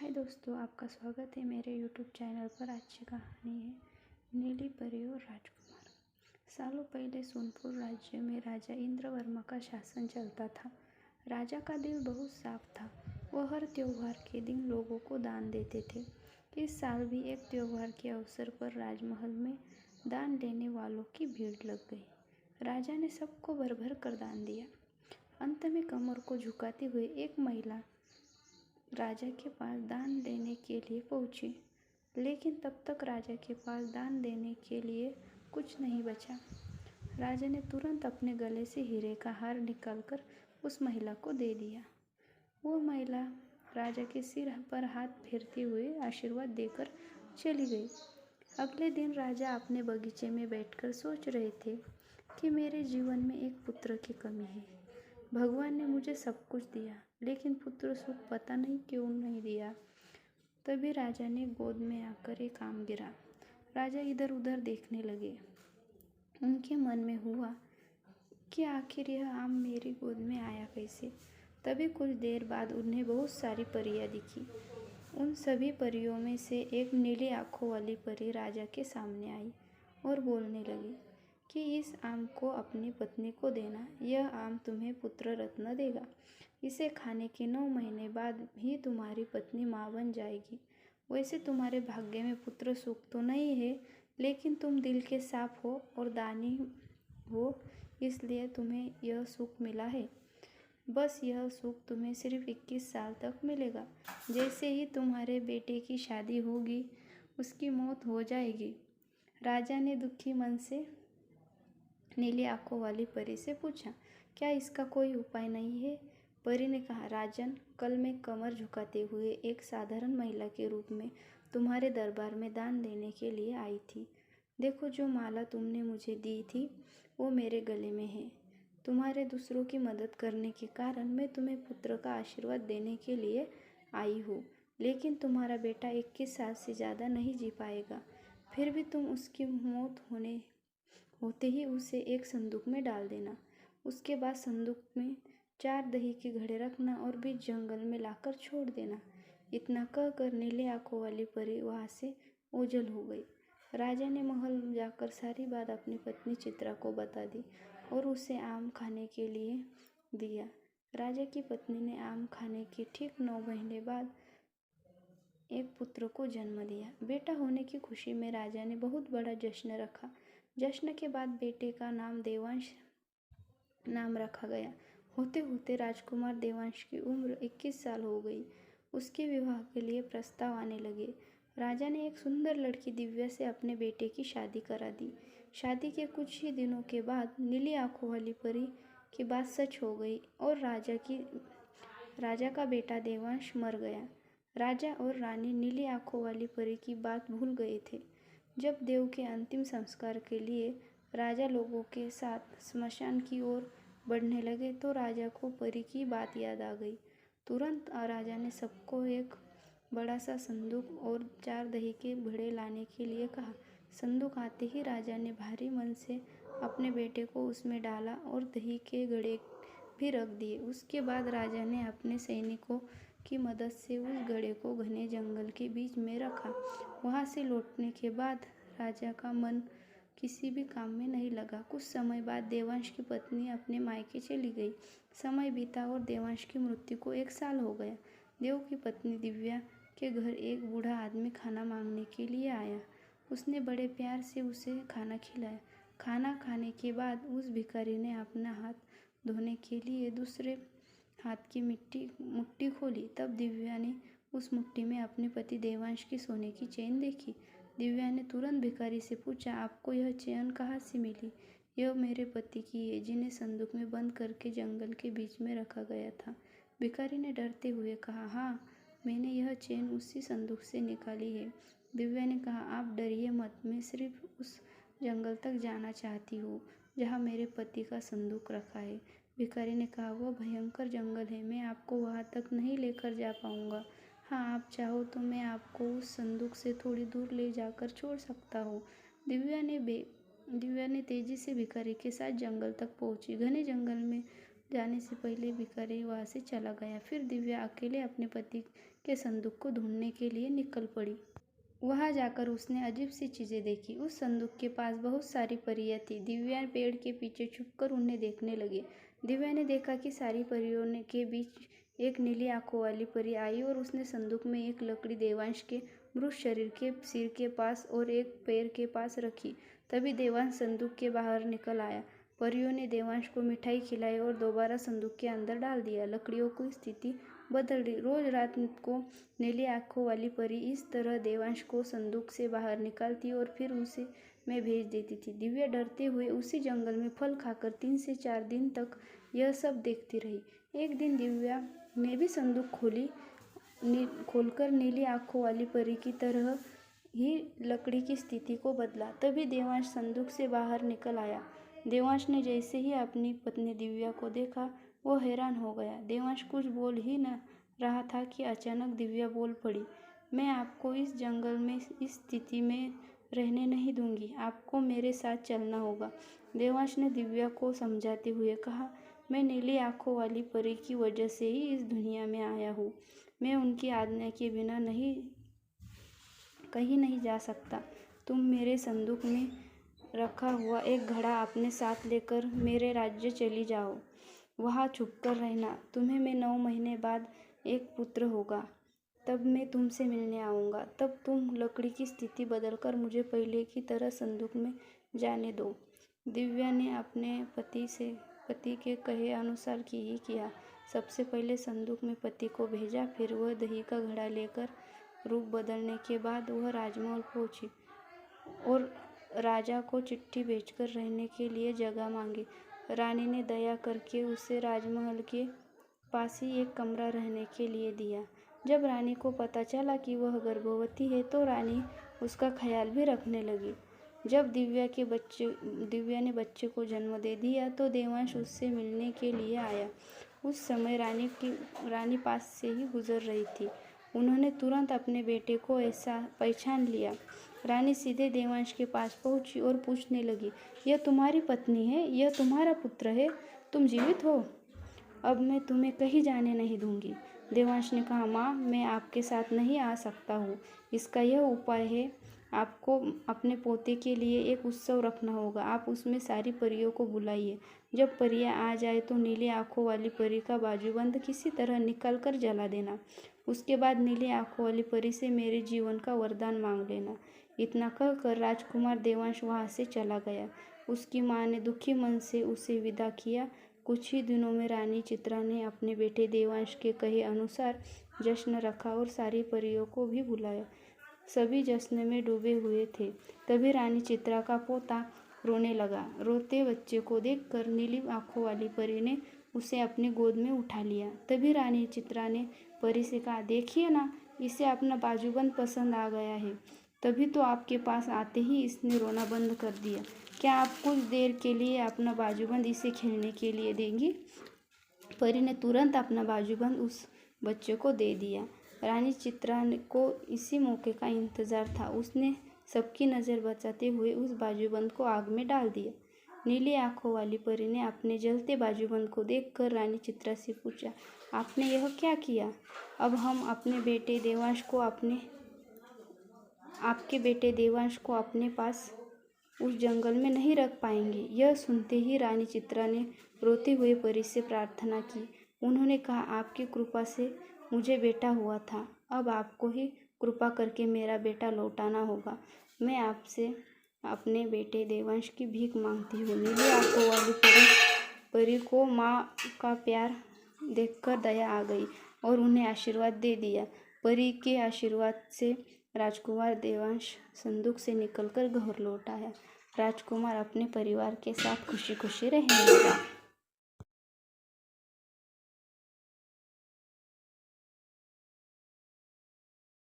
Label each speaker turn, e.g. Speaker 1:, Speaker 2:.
Speaker 1: हाय दोस्तों, आपका स्वागत है मेरे यूट्यूब चैनल पर। आज की कहानी है नीली परी और राजकुमार। सालों पहले सोनपुर राज्य में राजा इंद्रवर्मा का शासन चलता था। राजा का दिल बहुत साफ था। वह हर त्योहार के दिन लोगों को दान देते थे। इस साल भी एक त्योहार के अवसर पर राजमहल में दान लेने वालों की भीड़ लग गई। राजा ने सबको भर भर कर दान दिया। अंत में कमर को झुकाते हुए एक महिला राजा के पास दान देने के लिए पहुंची, लेकिन तब तक राजा के पास दान देने के लिए कुछ नहीं बचा। राजा ने तुरंत अपने गले से हीरे का हार निकालकर उस महिला को दे दिया। वो महिला राजा के सिर पर हाथ फेरते हुए आशीर्वाद देकर चली गई। अगले दिन राजा अपने बगीचे में बैठकर सोच रहे थे कि मेरे जीवन में एक पुत्र की कमी है। भगवान ने मुझे सब कुछ दिया, लेकिन पुत्र सुख पता नहीं क्यों नहीं दिया। तभी राजा ने गोद में आकर एक आम गिरा। राजा इधर उधर देखने लगे। उनके मन में हुआ कि आखिर यह आम मेरी गोद में आया कैसे। तभी कुछ देर बाद उन्हें बहुत सारी परियां दिखी। उन सभी परियों में से एक नीली आंखों वाली परी राजा के सामने आई और बोलने लगी कि इस आम को अपनी पत्नी को देना। यह आम तुम्हें पुत्र रत्न देगा। इसे खाने के 9 महीने बाद ही तुम्हारी पत्नी माँ बन जाएगी। वैसे तुम्हारे भाग्य में पुत्र सुख तो नहीं है, लेकिन तुम दिल के साफ हो और दानी हो, इसलिए तुम्हें यह सुख मिला है। बस यह सुख तुम्हें सिर्फ 21 साल तक मिलेगा। जैसे ही तुम्हारे बेटे की शादी होगी, उसकी मौत हो जाएगी। राजा ने दुखी मन से नीली आंखों वाली परी से पूछा, क्या इसका कोई उपाय नहीं है? परी ने कहा, राजन, कल मैं कमर झुकाते हुए एक साधारण महिला के रूप में तुम्हारे दरबार में दान देने के लिए आई थी। देखो, जो माला तुमने मुझे दी थी वो मेरे गले में है। तुम्हारे दूसरों की मदद करने के कारण मैं तुम्हें पुत्र का आशीर्वाद देने के लिए आई हूँ, लेकिन तुम्हारा बेटा 21 साल से ज़्यादा नहीं जी पाएगा। फिर भी तुम उसकी मौत होते ही उसे एक संदूक में डाल देना। उसके बाद संदूक में 4 दही के घड़े रखना और बीच जंगल में लाकर छोड़ देना। इतना कहकर नीले आंखों वाली परी वहाँ से ओझल हो गई। राजा ने महल जाकर सारी बात अपनी पत्नी चित्रा को बता दी और उसे आम खाने के लिए दिया। राजा की पत्नी ने आम खाने के ठीक 9 महीने बाद एक पुत्र को जन्म दिया। बेटा होने की खुशी में राजा ने बहुत बड़ा जश्न रखा। जश्न के बाद बेटे का नाम देवांश नाम रखा गया। होते होते राजकुमार देवांश की उम्र 21 साल हो गई। उसके विवाह के लिए प्रस्ताव आने लगे। राजा ने एक सुंदर लड़की दिव्या से अपने बेटे की शादी करा दी। शादी के कुछ ही दिनों के बाद नीली आंखों वाली परी की बात सच हो गई और राजा का बेटा देवांश मर गया। राजा और रानी नीली आंखों वाली परी की बात भूल गए थे। जब देव के अंतिम संस्कार के लिए राजा लोगों के साथ स्मशान की ओर बढ़ने लगे तो राजा को परी की बात याद आ गई। तुरंत राजा ने सबको एक बड़ा सा संदूक और 4 दही के घड़े लाने के लिए कहा। संदूक आते ही राजा ने भारी मन से अपने बेटे को उसमें डाला और दही के घड़े भी रख दिए। उसके बाद राजा ने अपने सैनिकों की मदद से उस घड़े को घने जंगल के बीच में रखा। वहाँ से लौटने के बाद राजा का मन किसी भी काम में नहीं लगा। कुछ समय बाद देवांश की पत्नी अपने मायके चली गई। समय बीता और देवांश की मृत्यु को 1 साल हो गया। देव की पत्नी दिव्या के घर एक बूढ़ा आदमी खाना मांगने के लिए आया। उसने बड़े प्यार से उसे खाना खिलाया। खाना खाने के बाद उस भिखारी ने अपना हाथ धोने के लिए दूसरे हाथ की मुट्ठी खोली। तब दिव्या ने उस मुट्ठी में अपने पति देवांश की सोने की चेन देखी। दिव्या ने तुरंत भिखारी से पूछा, आपको यह चेन कहाँ से मिली? यह मेरे पति की है, जिन्हें संदूक में बंद करके जंगल के बीच में रखा गया था। भिखारी ने डरते हुए कहा, हाँ, मैंने यह चेन उसी संदूक से निकाली है। दिव्या ने कहा, आप डरिए मत, मैं सिर्फ उस जंगल तक जाना चाहती हूँ जहाँ मेरे पति का संदूक रखा है। भिखारी ने कहा, वह भयंकर जंगल है, मैं आपको वहाँ तक नहीं लेकर जा पाऊँगा। हाँ, आप चाहो तो मैं आपको उस संदूक से थोड़ी दूर ले जाकर छोड़ सकता हूँ। दिव्या ने तेजी से भिखारी के साथ जंगल तक पहुँची। घने जंगल में जाने से पहले भिखारी वहाँ से चला गया। फिर दिव्या अकेले अपने पति के संदूक को ढूंढने के लिए निकल पड़ी। वहां जाकर उसने अजीब सी चीजें देखी। उस संदूक के पास बहुत सारी परियां थी। दिव्या पेड़ के पीछे छुपकर उन्हें देखने लगी। दिव्या ने देखा कि सारी परियों के बीच एक नीली आंखों वाली परी आई और उसने संदूक में एक लकड़ी देवांश के मृत शरीर के सिर के पास और एक पैर के पास रखी। तभी देवांश संदूक के बाहर निकल आया। परियों ने देवांश को मिठाई खिलाई और दोबारा संदूक के अंदर डाल दिया। लकड़ियों की स्थिति बदल गई। रोज रात को नीली आंखों वाली परी इस तरह देवांश को संदूक से बाहर निकालती और फिर उसे में भेज देती थी। दिव्या डरते हुए उसी जंगल में फल खाकर 3 से 4 दिन तक यह सब देखती रही। एक दिन दिव्या ने भी संदूक खोलकर नीली आंखों वाली परी की तरह ही लकड़ी की स्थिति को बदला। तभी देवांश संदूक से बाहर निकल आया। देवांश ने जैसे ही अपनी पत्नी दिव्या को देखा, वो हैरान हो गया। देवांश कुछ बोल ही न रहा था कि अचानक दिव्या बोल पड़ी, मैं आपको इस जंगल में इस स्थिति में रहने नहीं दूंगी। आपको मेरे साथ चलना होगा। देवांश ने दिव्या को समझाते हुए कहा, मैं नीली आंखों वाली परी की वजह से ही इस दुनिया में आया हूँ। मैं उनकी आज्ञा के बिना कहीं नहीं जा सकता। तुम मेरे संदूक में रखा हुआ एक घड़ा अपने साथ लेकर मेरे राज्य चली जाओ। वहाँ छुपकर रहना। तुम्हें मैं 9 महीने बाद एक पुत्र होगा। तब मैं तुमसे मिलने आऊँगा। तब तुम लकड़ी की स्थिति बदलकर मुझे पहले की तरह संदूक में जाने दो। दिव्या ने अपने पति के कहे अनुसार ही किया। सबसे पहले संदूक में पति को भेजा, फिर वह दही का घड़ा लेकर रूप बदलने के बाद वह राजमहल पहुंची और राजा को चिट्ठी भेजकर रहने के लिए जगह मांगी। रानी ने दया करके उसे राजमहल के पास ही एक कमरा रहने के लिए दिया। जब रानी को पता चला कि वह गर्भवती है तो रानी उसका ख्याल भी रखने लगी। जब दिव्या ने बच्चे को जन्म दे दिया तो देवांश उससे मिलने के लिए आया। उस समय रानी पास से ही गुजर रही थी। उन्होंने तुरंत अपने बेटे को ऐसा पहचान लिया। रानी सीधे देवांश के पास पहुंची और पूछने लगी, यह तुम्हारी पत्नी है? यह तुम्हारा पुत्र है? तुम जीवित हो? अब मैं तुम्हें कहीं जाने नहीं दूंगी। देवांश ने कहा, माँ, मैं आपके साथ नहीं आ सकता हूँ। इसका यह उपाय है, आपको अपने पोते के लिए एक उत्सव रखना होगा। आप उसमें सारी परियों को बुलाइए। जब परियां आ जाए तो नीली आंखों वाली परी का बाजूबंद किसी तरह निकाल कर जला देना। उसके बाद नीली आंखों वाली परी से मेरे जीवन का वरदान मांग लेना। इतना कहकर राजकुमार देवांश वहाँ से चला गया। उसकी माँ ने दुखी मन से उसे विदा किया। कुछ ही दिनों में रानी चित्रा ने अपने बेटे देवांश के कहे अनुसार जश्न रखा और सारी परियों को भी बुलाया। सभी जश्न में डूबे हुए थे। तभी रानी चित्रा का पोता रोने लगा। रोते बच्चे को देखकर नीली आंखों वाली परी ने उसे अपनी गोद में उठा लिया। तभी रानी चित्रा ने परी से कहा, देखिए ना, इसे अपना बाजूबंद पसंद आ गया है। तभी तो आपके पास आते ही इसने रोना बंद कर दिया। क्या आप कुछ देर के लिए अपना बाजूबंद इसे खेलने के लिए देंगी? परी ने तुरंत अपना बाजूबंद उस बच्चे को दे दिया। रानी चित्रा को इसी मौके का इंतजार था। उसने सबकी नज़र बचाते हुए उस बाजूबंद को आग में डाल दिया। नीली आंखों वाली परी ने अपने जलते बाजूबंद को देखकर रानी चित्रा से पूछा, आपने यह क्या किया? अब हम आपके बेटे देवांश को अपने पास उस जंगल में नहीं रख पाएंगे। यह सुनते ही रानी चित्रा ने रोते हुए परी से प्रार्थना की। उन्होंने कहा, आपकी कृपा से मुझे बेटा हुआ था। अब आपको ही कृपा करके मेरा बेटा लौटाना होगा। मैं आपसे अपने बेटे देवांश की भीख मांगती हूँ। नीली आंखों वाली परी को माँ का प्यार देखकर दया आ गई और उन्हें आशीर्वाद दे दिया। परी के आशीर्वाद से राजकुमार देवांश संदूक से निकलकर घर लौट आया। राजकुमार अपने परिवार के साथ खुशी खुशी रहने लगा।